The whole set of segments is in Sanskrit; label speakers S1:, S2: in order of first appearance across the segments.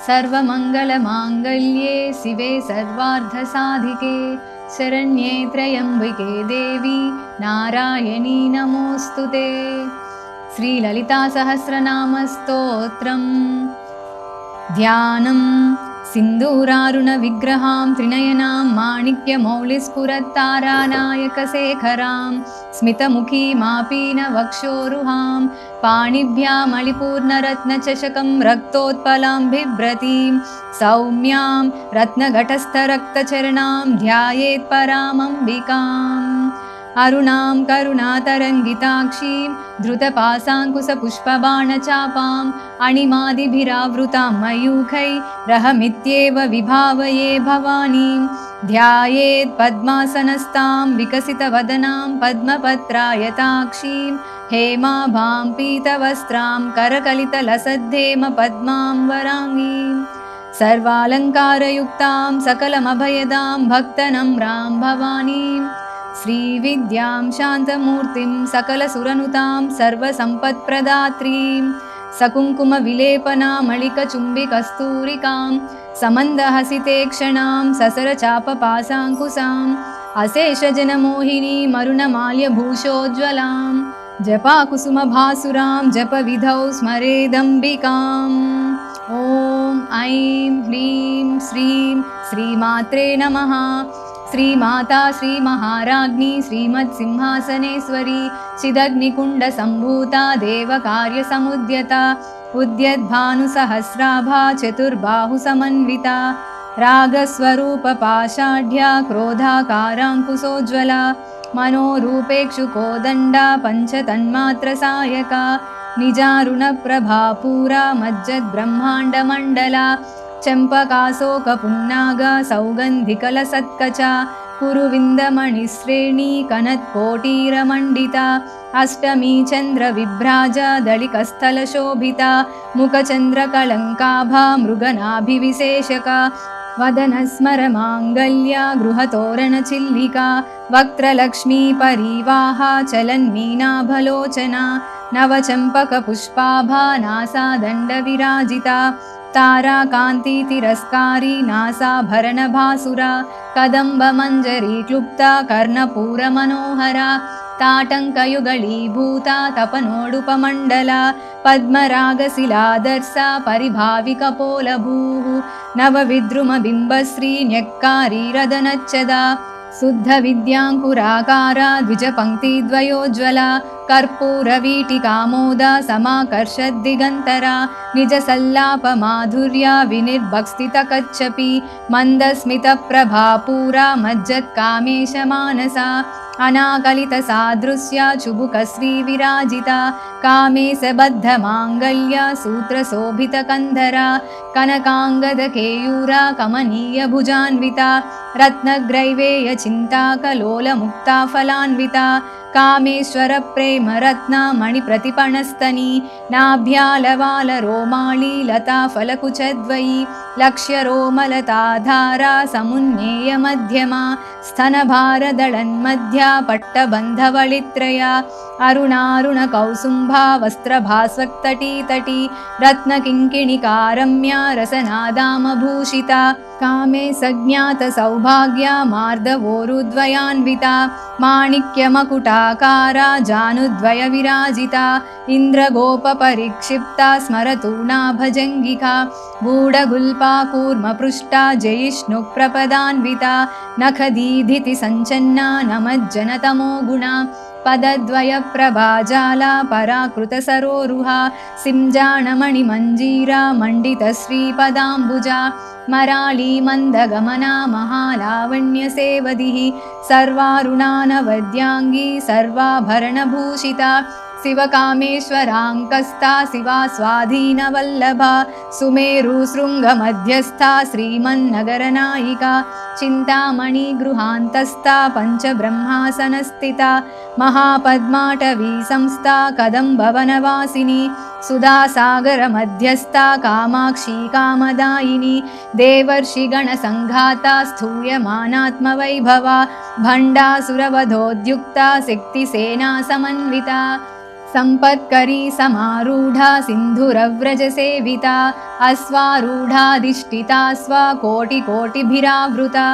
S1: सर्वमङ्गलमाङ्गल्ये शिवे सर्वार्धसाधिके शरण्ये त्र्यम्बिके देवी नारायणी नमोऽस्तुते। श्रीललितासहस्रनामस्तोत्रम् ध्यानम् सिन्दूरारुणविग्रहां त्रिनयनां माणिक्यमौलिस्फुरत्तारानायकशेखरां स्मितमुखीमापीनवक्षोरुहां पाणिभ्यामलिपूर्णरत्नचषकं रक्तोत्पलां बिभ्रतीं सौम्यां रत्नघटस्थरक्तचरणां ध्यायेत् परामम्बिकाम्। अरुणां करुणातरङ्गिताक्षीं धृतपाशाङ्कुशपुष्पबाणचापाम् अणिमादिभिरावृतां मयूखैरहमित्येव विभावये भवानीं। ध्यायेत् पद्मासनस्तां विकसितवदनां पद्मपत्रायताक्षीं हेमाभां पीतवस्त्रां करकलितलसद्धेम पद्मां वराङ्गीं। सर्वालङ्कारयुक्तां सकलमभयदां भक्तनम्रां भवानीं। श्रीविद्यां शान्तमूर्तिं सकलसुरनुतां सर्वसम्पत्प्रदात्रीं सकुङ्कुमविलेपनामलिकचुम्बिकस्तूरिकां समन्दहसिते क्षणां ससरचापपाशाङ्कुशाम् अशेषजनमोहिनीं अरुणमाल्यभूषोज्ज्वलां जपाकुसुमभासुरां जपविधौ स्मरेदम्बिकाम्। ॐ ऐं ह्रीं श्रीं श्रीमात्रे नमः। श्रीमाता श्रीमहाराज्ञी श्रीमत्सिंहासनेश्वरी चिदग्निकुण्डसम्भूता देवकार्यसमुद्यता उद्यद्भानुसहस्राभा चतुर्बाहुसमन्विता रागस्वरूपपाषाढ्या क्रोधाकाराङ्कुशोज्ज्वला मनोरूपेक्षुकोदण्डा पञ्चतन्मात्रसायका निजारुणप्रभापूरा मज्जद्ब्रह्माण्डमण्डला चम्पकाशोकपुन्नागा सौगन्धिकलसत्कचा कुरुविन्दमणिश्रेणी कनत्कोटीरमण्डिता अष्टमी चन्द्रविभ्राजा दलिकस्थलशोभिता मुखचन्द्रकलङ्काभा मृगनाभिविशेषका वदनस्मरमाङ्गल्या गृहतोरणचिल्लिका वक्त्रलक्ष्मी परिवाहा चलन्मीनाभलोचना नवचम्पकपुष्पाभा नासादण्डविराजिता ताराकान्तितिरस्कारी नासाभरणभासुरा कदम्बमञ्जरी क्लुप्ता कर्णपूरमनोहरा ताटङ्कयुगलीभूता तपनोडुपमण्डला पद्मरागशिलादर्शा परिभाविकपोलभूः नवविद्रुमबिम्बश्री न्यक्कारीरदनच्छदा शुद्धविद्याङ्कुराकारा द्विजपङ्क्तिद्वयोज्ज्वला कर्पूरवीटिकामोदा समाकर्षद्दिगन्तरा निजसल्लापमाधुर्या विनिर्भक्स्थितकच्छपि मन्दस्मितप्रभापूरा मज्जत्कामेशमानसा अनाकलितसादृश्या चुबुकश्रीविराजिता कामेशबद्धमाङ्गल्या सूत्रशोभितकन्धरा कनकाङ्गदकेयूरा कमनीयभुजान्विता रत्नग्रैवेयचिन्ताकलोलमुक्ताफलान्विता कामेश्वरप्रेमरत्ना मणिप्रतिपणस्तनी नाभ्यालवालरोमाळी लताफलकुचद्वयी लक्ष्यरोमलताधारा समुन्नेयमध्यमा स्तनभारदळन्मध्या पट्टबन्धवळित्रया अरुणारुणकौसुम्भा वस्त्रभास्वक्तटीतटी रत्नकिङ्किणिकारम्या रसनादामभूषिता कामे सज्ञातसौभाग्या मार्दवोरुद्वयान्विता माणिक्यमकुटाकारा जानुद्वयविराजिता इन्द्रगोपपरिक्षिप्ता स्मरतूणाभजङ्गिका गूढगुल्पा कूर्मपृष्टा जयिष्णुप्रपदान्विता नखदीधितिसञ्चन्ना नमज्जनतमो गुणा पदद्वयप्रभाजाला पराकृतसरोरुहा सिंजाणमणिमञ्जीरा मण्डितश्रीपदाम्बुजा मराळी मन्दगमना महालावण्यसेवदिः सर्वारुणानवद्याङ्गी सर्वाभरणभूषिता शिवकामेश्वराङ्कस्था शिवा स्वाधीनवल्लभा सुमेरुशृङ्गमध्यस्था श्रीमन्नगरनायिका चिन्तामणिगृहान्तस्था पञ्चब्रह्मासनस्थिता महापद्माटवी संस्था कदम्बवनवासिनी सुधासागरमध्यस्था कामाक्षी कामदायिनी देवर्षिगणसङ्घाता स्थूयमानात्मवैभवा भण्डासुरवधोद्युक्ता शक्तिसेना समन्विता सम्पत्करी समारूढा सिन्धुरव्रजसेविता अश्वारूढाधिष्ठिता स्वकोटिकोटिभिरावृता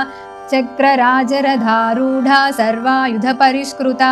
S1: चक्रराजरधारूढा सर्वायुधपरिष्कृता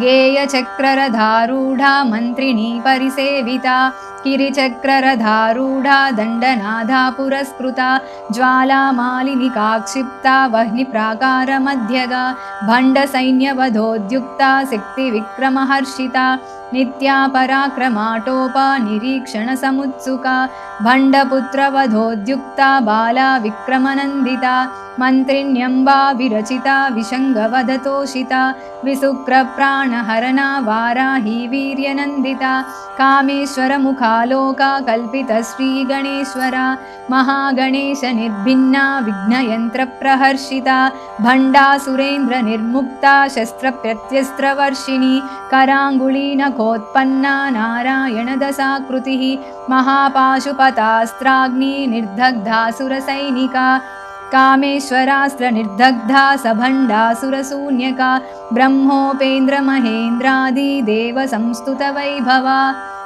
S1: गेयचक्ररधारूढा मन्त्रिणी परिसेविता किरिचक्ररधारूढा दण्डनादा पुरस्कृता ज्वालामालिनिकाक्षिप्ता वह्निप्राकारमध्यगा भण्डसैन्यवधोद्युक्ता शक्तिविक्रमहर्षिता नित्या पराक्रमाटोपा निरीक्षणसमुत्सुका भण्डपुत्रवधोद्युक्ता बाला विक्रमनन्दिता मन्त्रिण्यम्बा विरचिता विशङ्गवधतोषिता विशुक्रप्राणहरणा वाराही वीर्यनन्दिता कामेश्वरमुखालोका कल्पितश्रीगणेश्वरा महागणेशनिर्भिन्ना विघ्नयन्त्रप्रहर्षिता भण्डासुरेन्द्रनिर्मुक्ता शस्त्रप्रत्यस्त्रवर्षिणी कराङ्गुलीनखोत्पन्ना नारायणदशाकृतिः महापाशुपतास्त्राग्नि निर्दग्धासुरसैनिका कामेश्वरास्त्रनिर्दग्धा सभण्डासुरशून्यका ब्रह्मोपेन्द्रमहेन्द्रादिदेवसंस्तुतवैभवा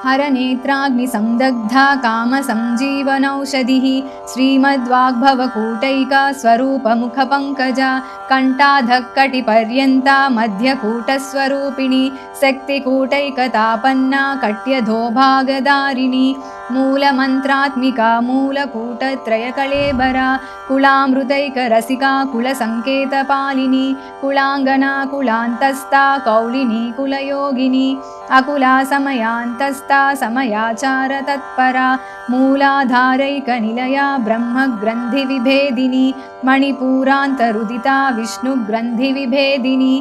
S1: हरनेत्राग्निसंदग्धा कामसञ्जीवनौषधिः श्रीमद्वाग्भवकूटैका स्वरूपमुखपङ्कजा कण्ठाधःकटिपर्यन्ता मध्यकूटस्वरूपिणी शक्तिकूटैकतापन्ना कट्यधोभागधारिणी मूलमन्त्रात्मिका मूलकूटत्रयकळेबरा कुलामृतैकरसिका कुलसङ्केतपालिनी कुलाङ्गना कुलान्तस्था कौलिनी कुलयोगिनी अकुला समयान्तस्था समयाचारतत्परा मूलाधारैकनिलया ब्रह्मग्रन्थिविभेदिनी मणिपूरान्तरुदिता विष्णुग्रन्थिविभेदिनी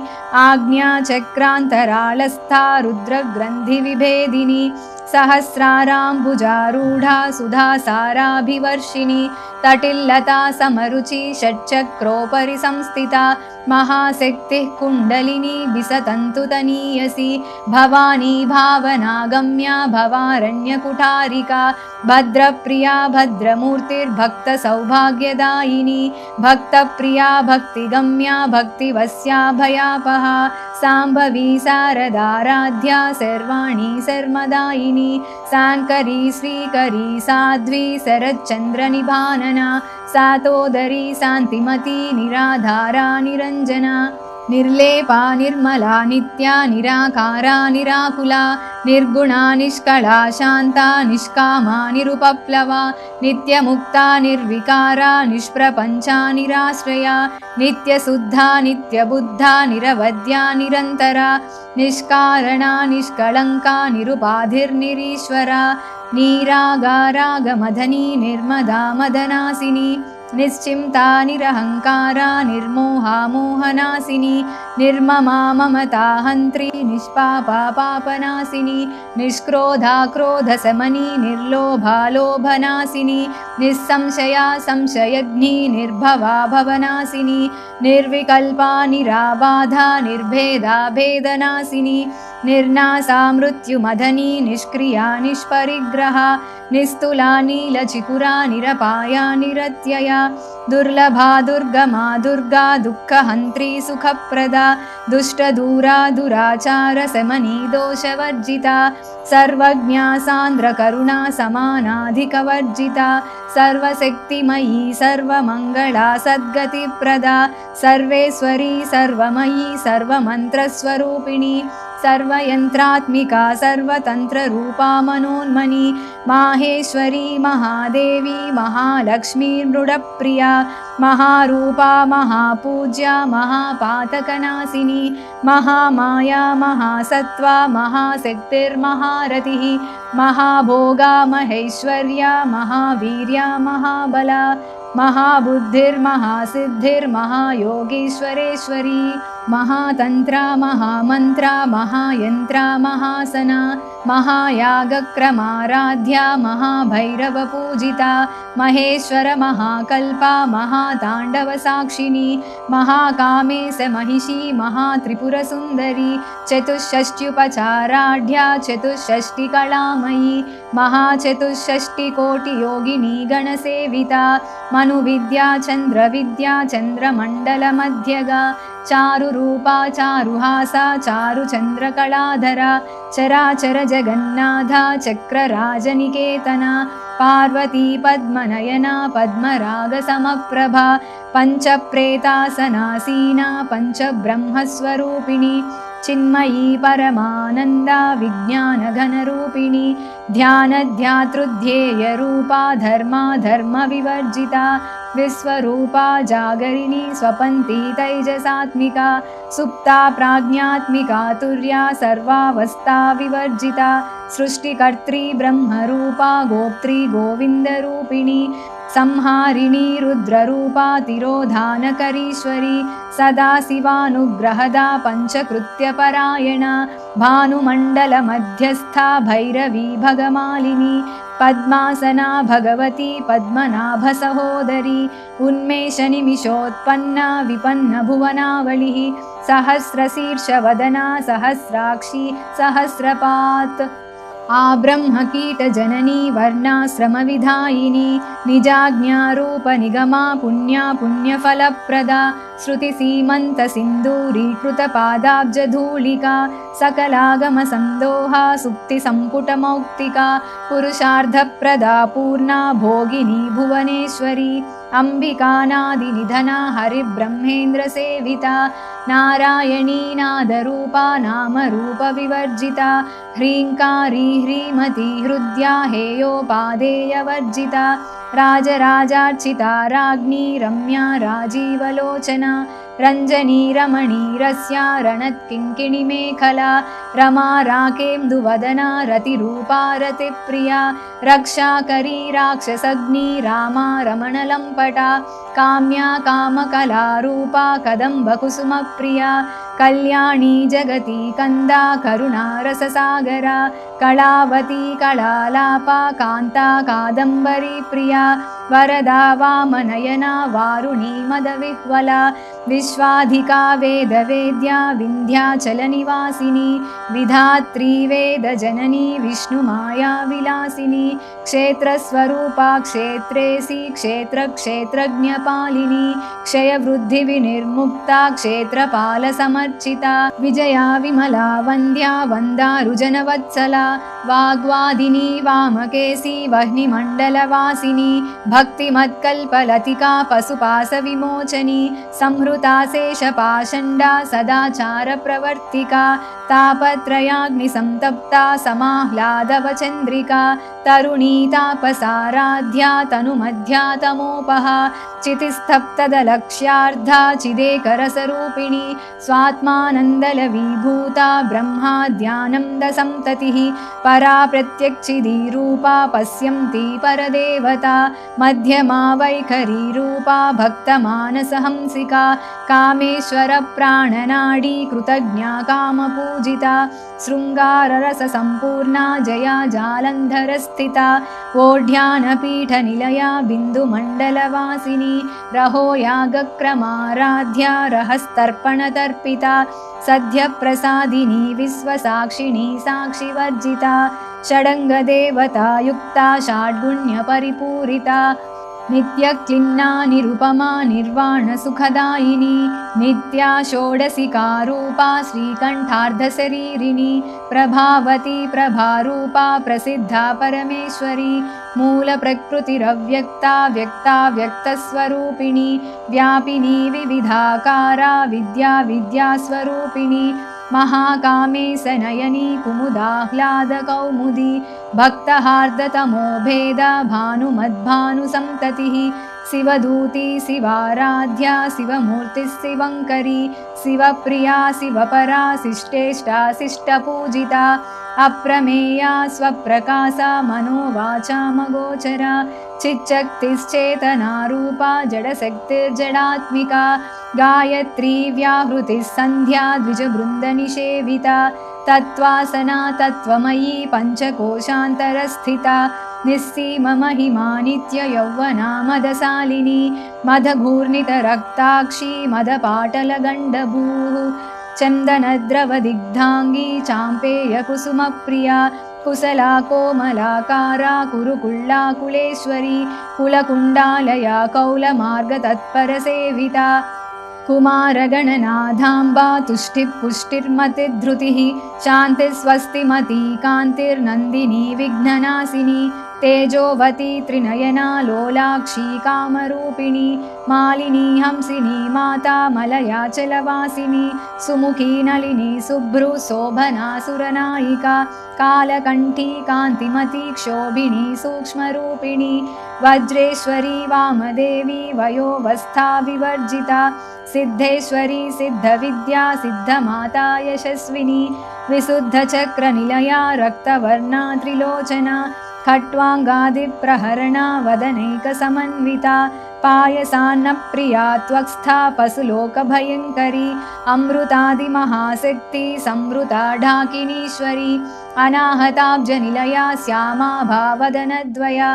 S1: आज्ञाचक्रान्तरालस्था रुद्रग्रन्थिविभेदिनी सहस्राराम्बुजारूढा सुधासाराभिवर्षिणी तटिल्लता समरुचि षट्चक्रोपरि संस्थिता महाशक्तिः कुण्डलिनी विसतन्तुतनीयसी भवानी भावनागम्या भवारण्यकुठारिका भद्रप्रिया भद्रमूर्तिर्भक्तसौभाग्यदायिनी भक्तप्रिया भक्तिगम्या भक्तिवस्याभयापहा साम्भवी शारदाराध्या सर्वाणी सर्वदायिनी शाङ्करी श्रीकरी साध्वी शरच्चन्द्रनिभानना सातोदरी शान्तिमती निराधारा निरञ्जना निर्लेपा निर्मला नित्या निराकारा निराकुला निर्गुणा निष्कला शान्ता निष्कामा निरुपप्लवा नित्यमुक्ता निर्विकारा निष्प्रपञ्चा निराश्रया नित्यशुद्धा नित्यबुद्धा निरवद्या निरन्तरा निष्कारणा निष्कळङ्का निरुपाधिर्निरीश्वरा नीरागारागमदनी निर्मदा मदनासिनी निश्चिंता निरहंकारा निर्मोहा मोहनासिनी निर्ममा ममता हंत्री निष्पापा पापनासिनी निष्क्रोधा क्रोधशमनी निर्लोभा लोभनासिनी निस्संशया संशयग्नि निर्भवा भवनासिनी निर्विकल्पा निराबाधा निर्भेदा भेदनासिनी निर्नासा मृत्युमदनी निष्क्रिया निष्परिग्रहा निस्तुला नीलचिकुरा निरपाया निरत्यया दुर्लभा दुर्गमा दुर्गा दुःखहन्त्री सुखप्रदा दुष्टदूरा दुराचार शमनी दोषवर्जिता सर्वज्ञा सान्द्रकरुणा समानाधिकवर्जिता सर्वशक्तिमयी सर्वमङ्गला सद्गतिप्रदा सर्वेश्वरी सर्वमयी सर्वमन्त्रस्वरूपिणी सर्वयन्त्रात्मिका सर्वतन्त्ररूपा मनोन्मनी माहेश्वरी महादेवी महालक्ष्मी मृडप्रिया महारूपा महापूज्या महापातकनाशिनी महामाया महासत्त्वा महाशक्तिर्महारतिः महाभोगा महेश्वर्या महावीर्या महाबला महाबुद्धिर्महासिद्धिर्महायोगीश्वरेश्वरी महातन्त्रा महामन्त्रा महायन्त्रा महासना महायागक्रमाराध्या महाभैरवपूजिता महेश्वर महाकल्पा महाताण्डवसाक्षिणी महाकामेश महिषी महात्रिपुरसुन्दरी चतुष्षष्ट्युपचाराढ्या चतुष्षष्टिकलामयी महाचतुष्षष्टिकोटियोगिनी गणसेविता मनुविद्या चन्द्रविद्या चन्द्रमण्डलमध्यगा चारु चारुरूपा चारुहासा चारुचन्द्रकलाधरा चराचर जगन्नाथा चक्रराजनिकेतना पार्वती पद्मनयना पद्मरागसमप्रभा पञ्चप्रेतासनासीना पञ्चब्रह्मस्वरूपिणी चिन्मयी परमानन्दा विज्ञानघनरूपिणी ध्यानध्यातृध्येयरूपा धर्मा धर्मविवर्जिता विश्वरूपा जागरिणी स्वपन्ती तैजसात्मिका सुप्ता प्राज्ञात्मिका तुर्या सर्वावस्था विवर्जिता सृष्टिकर्त्री ब्रह्मरूपा गोप्त्री गोविन्दरूपिणी संहारिणी रुद्ररूपा तिरोधानकरीश्वरी सदाशिवानुग्रहदा पञ्चकृत्यपरायणा भानुमण्डलमध्यस्था भैरवी भगमालिनी पद्मासना भगवती पद्मनाभसहोदरी उन्मेषनिमिषोत्पन्ना विपन्नभुवनावलिः सहस्रशीर्षवदना सहस्राक्षी सहस्रपात् आब्रह्मकीटजननी वर्णाश्रमविधायिनी निजाज्ञारूपनिगमा पुण्या पुण्यफलप्रदा श्रुतिसीमन्तसिन्दूरीकृतपादाब्जधूलिका सकलागमसन्दोहा सुक्तिसम्पुटमौक्तिका पुरुषार्थप्रदा पूर्णा भोगिनी भुवनेश्वरी अम्बिकानादिनिधना हरिब्रह्मेन्द्रसेविता नारायणी नादरूपा नामरूपविवर्जिता ह्रीङ्कारी ह्रीमती हृद्या हेयोपादेयवर्जिता राजराजार्चिता राज्ञी रम्या राजीवलोचना रञ्जनी रमणी रस्या रणत्किङ्किणिमेखला रमा राकेन्दुवदना रतिरूपा रतिप्रिया रक्षाकरी राक्षसग्नी रामा रमणलम्पटा काम्या कामकलारूपा कदम्बकुसुमप्रिया कल्याणी जगती कन्दा करुणा रससागरा कलावती कलालापा कान्ता कादम्बरी प्रिया वरदा वामनयना वारुणी मदविह्वला विश्वाधिका वेदवेद्या विन्ध्याचलनिवासिनी विधात्री वेदजननी विष्णुमाया विलासिनी क्षेत्रस्वरूपा क्षेत्रेसी क्षेत्रक्षेत्रज्ञपालिनी क्षयवृद्धिविनिर्मुक्ता क्षेत्रपालसमर्चिता विजया विमला वन्द्या वन्दारुजनवत्सला वाग्वादिनी वामकेशी वह्निमण्डलवासिनी भक्तिमत्कल्पलतिका पशुपाशविमोचनी संहृता शेषपाषण्डा सदाचारप्रवर्तिका तापत्रयाग्निसन्तप्ता समाह्लादवचन्द्रिका तरुणी तापसाराध्या तनुमध्या तमोपहा चितिस्तप्तदलक्ष्यार्धा चिदेकरसरूपिणी स्वात्मानन्दलविभूता ब्रह्माद्यानन्दसन्ततिः परा प्रत्यक्षिदीरूपा पश्यन्ती परदेवता मध्यमा वैखरीरूपा भक्तमानसहंसिका कामेश्वरप्राणनाडी कृतज्ञा कामपूजिता शृङ्गाररससम्पूर्णा जया जालन्धरस्थिता वोढ्यानपीठनिलया बिन्दुमण्डलवासिनी रहो यागक्रमाराध्या रहस्तर्पणतर्पिता सद्यप्रसादिनी विश्वसाक्षिणी साक्षिवर्जिता षडङ्गदेवता युक्ता षड्गुण्यपरिपूरिता नित्यक्लिन्ना निरुपमा निर्वाणसुखदायिनी नित्या षोडशिकारूपा श्रीकण्ठार्धशरीरिणी प्रभावती प्रभारूपा प्रसिद्धा परमेश्वरी मूलप्रकृतिरव्यक्ता व्यक्ता व्यक्तस्वरूपिणी व्यापिनी विविधाकारा विद्या विद्यास्वरूपिणी महाकामेशनयनी कुमुदाह्लादकौमुदी भक्तहार्दतमो भेदा भानुमद्भानुसन्ततिः शिवदूती शिवाराध्या शिवमूर्तिः शिवङ्करी शिवप्रिया शिवपरा शिष्टेष्टा शिष्टपूजिता अप्रमेया स्वप्रकाशा मनोवाचामगोचरा चिच्चक्तिश्चेतनारूपा जडशक्तिर्जडात्मिका गायत्री व्याहृतिः सन्ध्या द्विजवृन्दनिषेविता तत्त्वासना तत्त्वमयी पञ्चकोशान्तरस्थिता निस्सीममहिमा नित्ययौवना मदशालिनी मदघूर्णितरक्ताक्षी मदपाटलगण्डभूः चन्दनद्रवदिग्धाङ्गी चाम्पेयकुसुमप्रिया कुशला कोमलाकारा कुरुकुल्लाकुलेश्वरी कुलकुण्डालया कौलमार्गतत्परसेविता कुमारगणनाधाम्बा तुष्टिः पुष्टिर्मतिधृतिः शान्तिस्वस्तिमती कान्तिर्नन्दिनी विघ्ननाशिनी तेजोवती त्रिनयना लोलाक्षी कामरूपिणी मालिनी हंसिनी माता मलयाचलवासिनी सुमुखी नलिनी शुभ्रू शोभना सुरनायिका कालकण्ठी कान्तिमती क्षोभिणी सूक्ष्मरूपिणी वज्रेश्वरी वामदेवी वयोवस्था विवर्जिता सिद्धेश्वरी सिद्धविद्या सिद्धमाता यशस्विनी विशुद्धचक्रनिलया रक्तवर्णा त्रिलोचना खट्वाङ्गादिप्रहरणा वदनैकसमन्विता पायसान्नप्रिया त्वक्स्था पशुलोकभयङ्करी अमृतादिमहाशक्ति संवृता ढाकिनीश्वरी अनाहताब्जनिलया श्यामा भावदनद्वया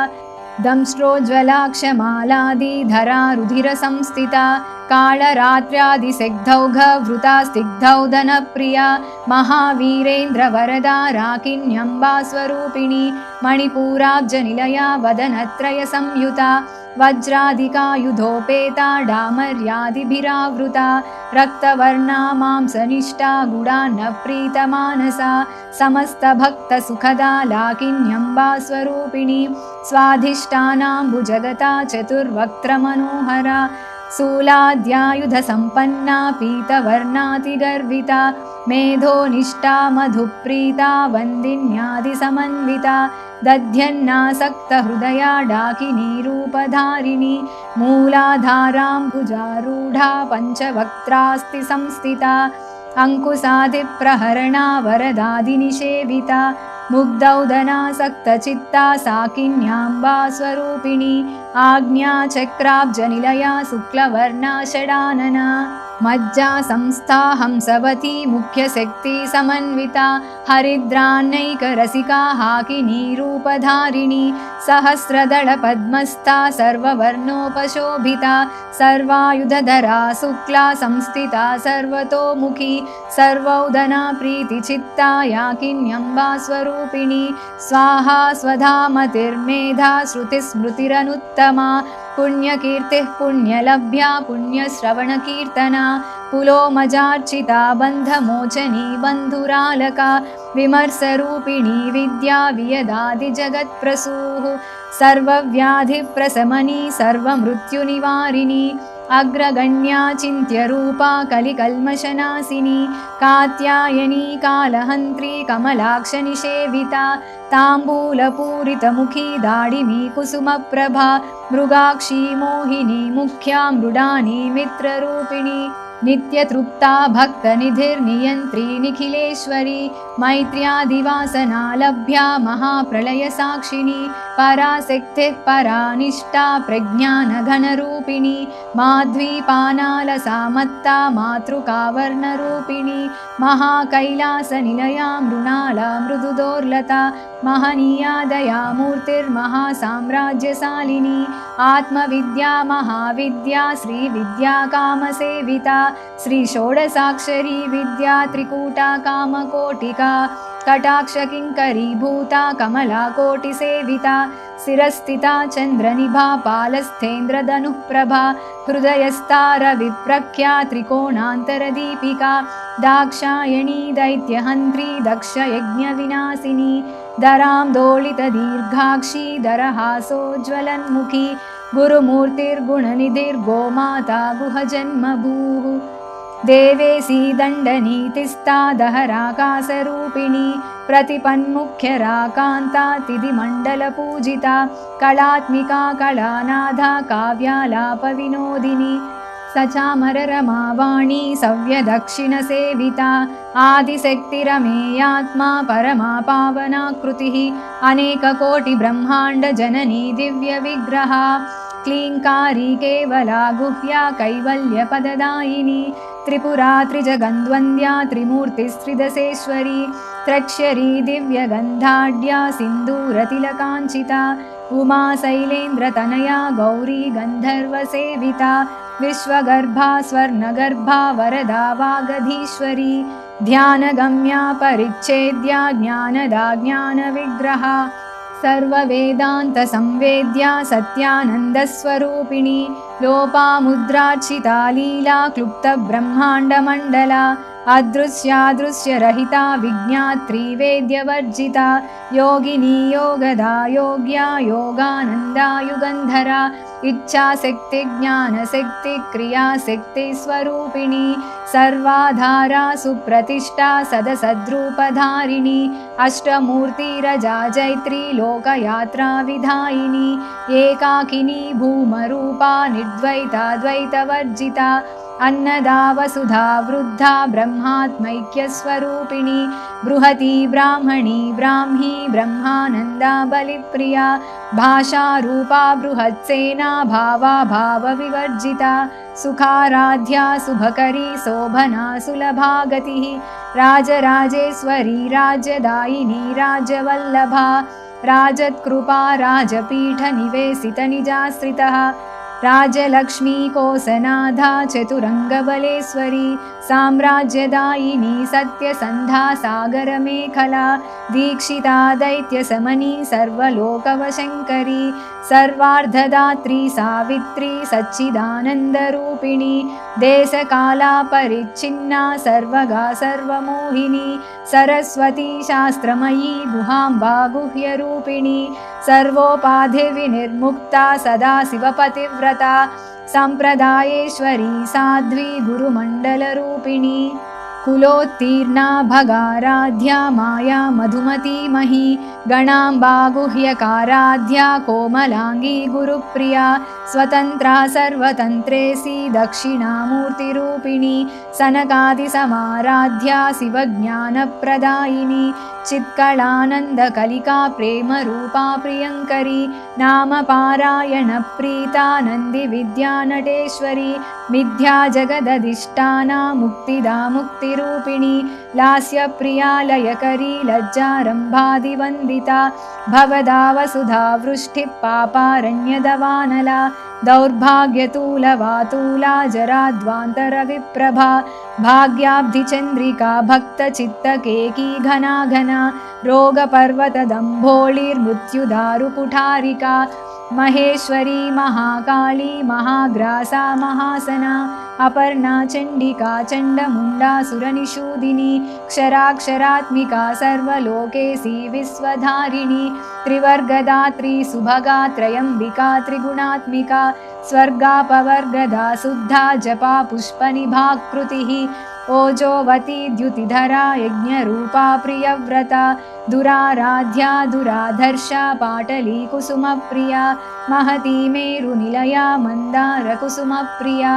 S1: दंष्ट्रोज्ज्वलाक्षमालादिधरा रुधिरसंस्थिता कालरात्र्यादिसिग्धौघवृता स्निग्धौदनप्रिया महावीरेन्द्रवरदा राकिन्यम्बा स्वरूपिणी मणिपूराब्जनिलया वदनत्रयसंयुता वज्रादिकायुधोपेता डामर्यादिभिरावृता रक्तवर्णा मांसनिष्ठा गुडान्नप्रीतमानसा समस्तभक्तसुखदा लाकिन्यम्बा स्वरूपिणी स्वाधिष्ठानाम्बुजगता चतुर्वक्त्रमनोहरा शूलाद्यायुधसम्पन्ना पीतवर्णातिगर्विता मेधोनिष्ठा मधुप्रीता वन्दिन्यादिसमन्विता दध्यन्नासक्तहृदया डाकिनी रूपधारिणी मूलाधाराम्बुजारूढा पञ्चवक्त्रास्ति संस्थिता अङ्कुशादिप्रहरणा वरदादिनिषेविता मुग्धौदनासक्तचित्ता साकिन्याम्बा स्वरूपिणी आज्ञाचक्राब्जनिलया शुक्लवर्णा षडानना मज्जा संस्था हंसवती मुख्यशक्ति समन्विता हरिद्रान्नैकरसिका हाकिनी रूपधारिणी सहस्रदलपद्मस्था सर्ववर्णोपशोभिता सर्वायुधधरा शुक्ला संस्थिता सर्वतोमुखी सर्वौदना प्रीतिचित्ता याकिन्यम्बा स्वरूपिणी स्वाहा स्वधामतिर्मेधा श्रुतिस्मृतिरनुत्तमा पुण्यकीर्तिः पुण्यलभ्या पुण्यश्रवणकीर्तना पुलोमजार्चिता बन्धमोचनी बन्धुरालका विमर्शरूपिणी विद्या वियदादिजगत्प्रसूः सर्वव्याधिप्रशमनी सर्वमृत्युनिवारिणी अग्रगण्या चिन्त्यरूपा कलिकल्मषनाशिनी कात्यायनी कालहन्त्री कमलाक्षनिषेविता ताम्बूलपूरितमुखी दाडिमी कुसुमप्रभा मृगाक्षी मोहिनी मुख्या मृडानी मित्ररूपिणी नित्यतृप्ता भक्तनिधिर्नियन्त्री निखिलेश्वरी मैत्र्यादिवासना लभ्या महाप्रलयसाक्षिणी पराशक्तिः परानिष्ठा प्रज्ञानघनरूपिणी माध्वीपानालसामत्ता मातृकावर्णरूपिणी महाकैलासनिलया मृणाला मृदुदोर्लता महनीया दयामूर्तिर्महासाम्राज्यशालिनी आत्मविद्या महाविद्या श्रीविद्या कामसेविता श्रीषोडशाक्षरी विद्या त्रिकूटा कामकोटिका कटाक्षकिङ्करीभूता कमलाकोटिसेविता शिरस्थिता चन्द्रनिभा पालस्थेन्द्रधनुःप्रभा हृदयस्तारविप्रख्या त्रिकोणान्तरदीपिका दाक्षायणी दैत्यहन्त्री दक्षयज्ञविनाशिनी दरां दोलितदीर्घाक्षी दरहासोज्ज्वलन्मुखी गुरुमूर्तिर्गुणनिधिर्गोमाता गुहजन्मभूः देवेशी दण्डनीतिस्था दहराकाशरूपिणी प्रतिपन्मुख्यराकान्तातिथिमण्डलपूजिता कलात्मिका कलानाधा काव्यालापविनोदिनी सचामररमावाणी सव्यदक्षिणसेविता आदिशक्तिरमेयात्मा परमा पावनाकृतिः अनेककोटिब्रह्माण्डजननी दिव्यविग्रहा क्लीङ्कारी केवला गुह्या कैवल्यपददायिनी त्रिपुरा त्रिजगन्द्वन्द्या त्रिमूर्तिस्त्रिदशेश्वरी त्रक्ष्यरी दिव्यगन्धाढ्या सिन्दूरतिलकाञ्चिता उमा शैलेन्द्रतनया गौरी गन्धर्वसेविता विश्वगर्भा स्वर्णगर्भा वरदा वागधीश्वरी ध्यानगम्या परिच्छेद्या ज्ञानदा ज्ञानविग्रहा सर्ववेदान्तसंवेद्या सत्यानन्दस्वरूपिणी लोपामुद्रार्चिता लीला क्लुप्तब्रह्माण्डमण्डला अदृश्यादृश्यरहिता विज्ञात्री वेद्यवर्जिता योगिनी योगदा योग्या योगानन्दा युगन्धरा इच्छाशक्ति ज्ञानशक्ति क्रियाशक्ति स्वरूपिणी सर्वाधारा सुप्रतिष्ठा सदसद्रूपधारिणी अष्टमूर्तिरजा जैत्री लोकयात्रा विधायिनी एकाकिनी भूमरूपा निर्द्वैता द्वैतवर्जिता अन्नदा वसुधा वृद्धा ब्रह्मात्मैक्यस्वरूपिणी बृहती ब्राह्मणी ब्राह्मी ब्रह्मानन्दा बलिप्रिया भाषारूपा बृहत्सेना भावा भावविवर्जिता सुखाराध्या शुभकरी शोभना सुलभा गतिः राजराजेश्वरी राज्यदायिनी राजवल्लभा राजत्कृपा राजपीठनिवेशितनिजाश्रितः राजलक्ष्मी कोसनाधा चतुरङ्गबलेश्वरी साम्राज्यदायिनी सत्यसन्धा सागरमेखला दीक्षिता दैत्यशमनी सर्वलोकवशङ्करी सर्वार्धदात्री सावित्री सच्चिदानन्दरूपिणी देशकाला परिच्छिन्ना सर्वगा सर्वमोहिनी सरस्वती शास्त्रमयी गुहाम्बा गुह्यरूपिणी सर्वोपाधिर्विनिर्मुक्ता सदाशिवपतिव्रता सम्प्रदायेश्वरी साध्वी गुरुमण्डलरूपिणी कुलोत्तीर्णा भगाराध्या माया मधुमती मही गणाम्बा गुह्यकाराध्या कोमलांगी गुरुप्रिया स्वतन्त्रा सर्वतन्त्रेसी दक्षिणामूर्तिरूपिणी सनकादिसमाराध्या शिवज्ञानप्रदायिनी चित्कलानन्दकलिका प्रेमरूपा प्रियङ्करी नामपारायणप्रीता नन्दिविद्यानटेश्वरी मिथ्या जगदधिष्ठाना मुक्तिदा मुक्तिरूपिणी लास्यप्रिया लयकरी लज्जारम्भादिवन्दिता भवदा वसुधा वृष्टिः पापारण्यदवानला दौर्भाग्यतूलवातूला जराध्वान्तरविप्रभा भाग्याब्धिचन्द्रिका भक्तचित्तकेकी घना घना रोगपर्वतदम्भोळिर्मृत्युदारुकुठारिका महेश्वरी महाकाली महाग्रासा महासना अपर्णा चण्डिका चण्डमुण्डा सुरनिषूदिनी क्षराक्षरात्मिका सर्वलोकेशी विश्वधारिणी त्रिवर्गदात्री सुभगा त्रयम्बिका त्रिगुणात्मिका स्वर्गापवर्गदा शुद्धा जपा पुष्पनिभाकृतिः ओजोवती द्युतिधरा यज्ञरूपा प्रियव्रता दुराराध्या दुराधर्षा पाटली कुसुमप्रिया महती मेरुनिलया मन्दारकुसुमप्रिया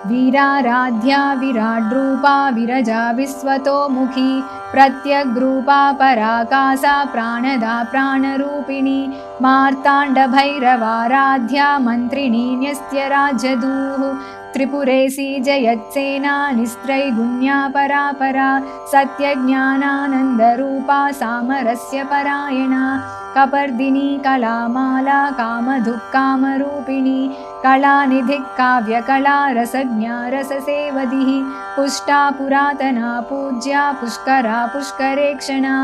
S1: वीराराध्या विराड्रूपा विरजा विश्वतोमुखी प्रत्यग्रूपा पराकाशा प्राणदा प्राणरूपिणी मार्ताण्डभैरवाराध्या मन्त्रिणी न्यस्त्यराज्यदूः त्रिपुरेशी जयत्सेना निस्त्रैगुण्या परापरा सत्यज्ञानानन्दरूपा सामरस्यपरायणा कपर्दिनी कलामाला कामधुक्कामरूपिणी कलानिधिः काव्यकला रसज्ञा रससेवधिः पुष्टा पुरातना पूज्या पुष्करा पुष्करेक्षणा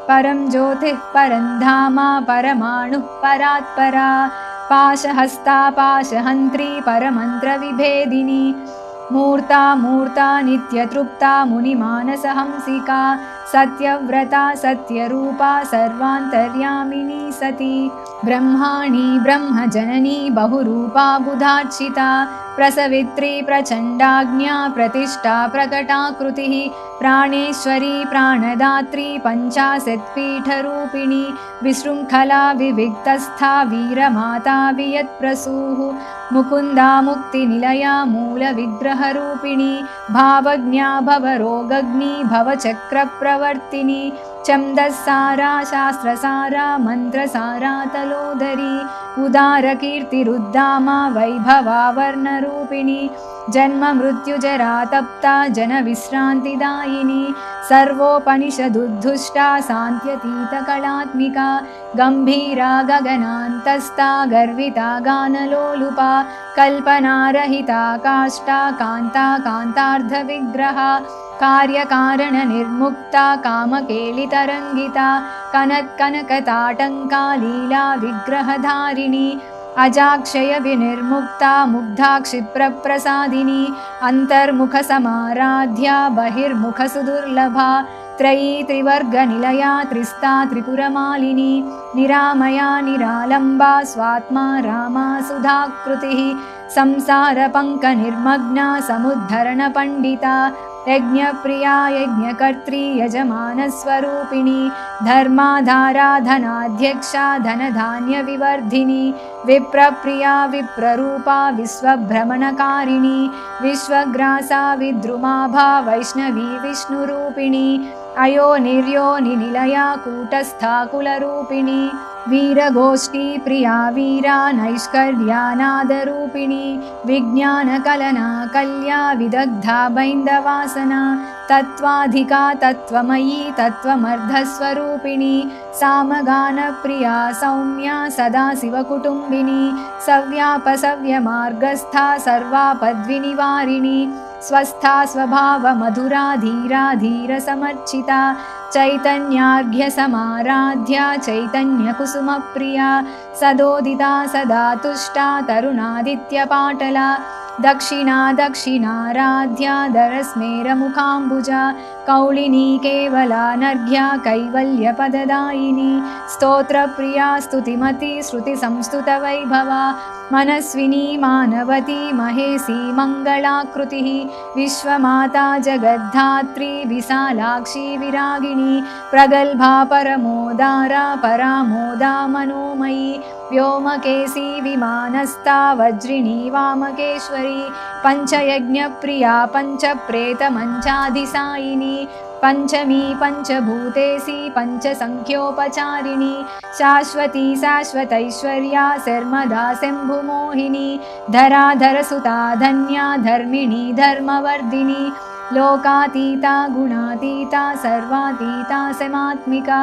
S1: परं ज्योतिः परं धामा परमाणुः परात्परा पाशहस्ता पाशहन्त्री परमन्त्रविभेदिनी मूर्ता मूर्ता नित्यतृप्ता मुनिमानसहंसिका सत्यव्रता सत्यरूपा सर्वान्तर्यामिनी सती ब्रह्माणी ब्रह्मजननी बहुरूपा बुधार्चिता प्रसवित्री प्रचण्डाज्ञा प्रतिष्ठा प्रकटाकृतिः प्राणेश्वरी प्राणदात्री पञ्चाशत्पीठरूपिणी विशृङ्खला विविक्तस्था वीरमाता वियत्प्रसूः मुकुन्दा मुक्तिनिलया मूलविग्रहरूपिणी भावज्ञा भवरोगग्नी भवचक्रप्रवर्तिनी छन्दस्सारा शास्त्रसारा मन्त्रसारा तलोदरी उदारकीर्तिरुद्दामा वैभवा वर्णरूपिणी जन्म मृत्युजरा तप्ता जनविश्रान्तिदायिनी सर्वोपनिषदुद्धुष्टा सान्त्यतीतकलात्मिका गम्भीरा गगनान्तस्था गर्विता गानलोलुपा कल्पनारहिता काष्ठा कान्ता कान्तार्धविग्रहा कार्यकारणनिर्मुक्ता कामकेलितरङ्गिता कनत्कनकताटङ्का लीला विग्रहधारिणी अजाक्षय विनिर्मुक्ता मुग्धा क्षिप्रप्रसादिनी अन्तर्मुखसमाराध्या बहिर्मुखसुदुर्लभा त्रयी त्रिवर्गनिलया त्रिस्ता त्रिपुरमालिनी निरामया निरालम्बा स्वात्मा रामा सुधाकृतिः संसारपङ्कनिर्मग्ना समुद्धरणपण्डिता यज्ञप्रिया यज्ञकर्त्री यजमानस्वरूपिणी धर्माधारा धनाध्यक्षा धनधान्यविवर्धिनी विप्रप्रिया विप्ररूपा विश्वभ्रमणकारिणी विश्वग्रासा विद्रुमाभा वैष्णवी विष्णुरूपिणी अयोनिर्योनिनिलया कूटस्था कुलरूपिणी वीरगोष्ठी प्रिया वीरा नैष्कर्यानादरूपिणी विज्ञानकलना कल्या विदग्धा बैन्दवासना तत्त्वाधिका तत्त्वमयी तत्त्वमर्धस्वरूपिणी सामगानप्रिया सौम्या सदाशिवकुटुम्बिनी सव्यापसव्यमार्गस्था सर्वापद्विनिवारिणी स्वस्था स्वभावमधुरा धीरा धीरसमर्चिता चैतन्यार्घ्यसमाराध्या चैतन्यकुसुमप्रिया सदोदिता सदा तुष्टा तरुणादित्यपाटला दक्षिणा दक्षिणाराध्या दरस्मेरमुखाम्बुजा कौलिनी केवलानर्घ्या कैवल्यपददायिनी स्तोत्रप्रिया स्तुतिमती श्रुतिसंस्तुतवैभवा मनस्विनी मानवती महेशी मङ्गलाकृतिः विश्वमाता जगद्धात्री विशालाक्षी विरागिणी प्रगल्भा परमोदारा परामोदा मनोमयी व्योमकेशी विमानस्था वज्रिणी वामकेश्वरी पञ्चयज्ञप्रिया पञ्चप्रेतमञ्चाधिसायिनी पञ्चमी पञ्चभूतेशी पञ्चसङ्ख्योपचारिणी शाश्वती शाश्वतैश्वर्या शर्मदा शम्भुमोहिनी धराधरसुता धन्या धर्मिणी धर्मवर्धिनी लोकातीता गुणातीता सर्वातीता समात्मिका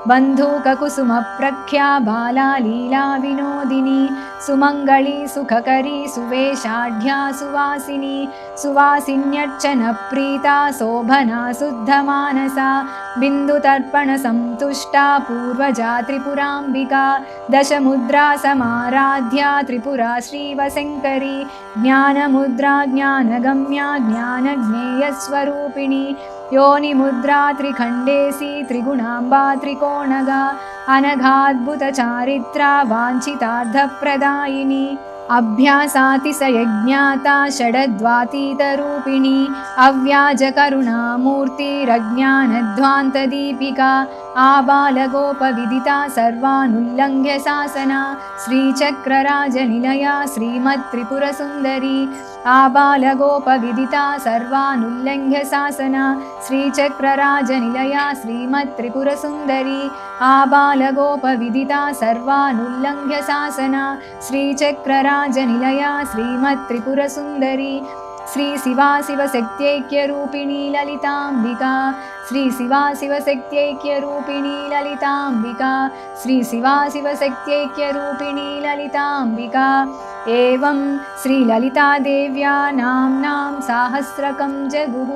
S1: बन्धूककुसुमप्रख्या बाला लीला विनोदिनी सुमङ्गली सुखकरी सुवेशाढ्या सुवासिनी सुवासिन्यर्चनप्रीता शोभना शुद्धमानसा बिन्दुतर्पणसन्तुष्टा पूर्वजा त्रिपुराम्बिका दशमुद्रा समाराध्या त्रिपुरा श्रीवशङ्करी ज्ञानमुद्रा ज्ञानगम्या ज्ञानज्ञेयस्वरूपिणी योनिमुद्रा त्रिखण्डेशी त्रिगुणाम्बा त्रिकोणगा अनघाद्भुतचारित्रा वाञ्छितार्थप्रदायिनी अभ्यासातिशयज्ञाता षडद्वातीतरूपिणी अव्याजकरुणामूर्तिरज्ञानध्वान्तदीपिका आबालगोपविदिता सर्वानुल्लङ्घ्य शासना श्रीचक्रराजनिलया श्रीमत्त्रिपुरसुन्दरी आबालगोपविदिता सर्वानुल्लङ्घ्य शासना श्रीचक्रराजनिलया श्रीमत्त्रिपुरसुन्दरी आबालगोपविदिता सर्वानुल्लङ्घ्य शासना श्रीचक्रराजनिलया श्रीमत्त्रिपुरसुन्दरी श्री शिवा शिवशक्त्यैक्यरूपिणी ललिताम्बिका श्री शिवा शिवशक्त्यैक्यरूपिणी ललिताम्बिका श्री शिवा शिवशक्त्यैक्यरूपिणी ललिताम्बिका एवं श्रीललितादेव्या नाम्नां सहस्रकं जगुः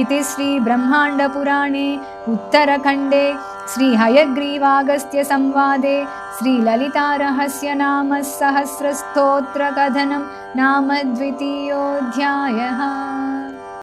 S1: इति श्रीब्रह्माण्डपुराणे उत्तरखण्डे श्रीहयग्रीवागस्त्यसंवादे श्रीललितारहस्यनामसहस्रस्तोत्रकथनं नाम द्वितीयोऽध्यायः।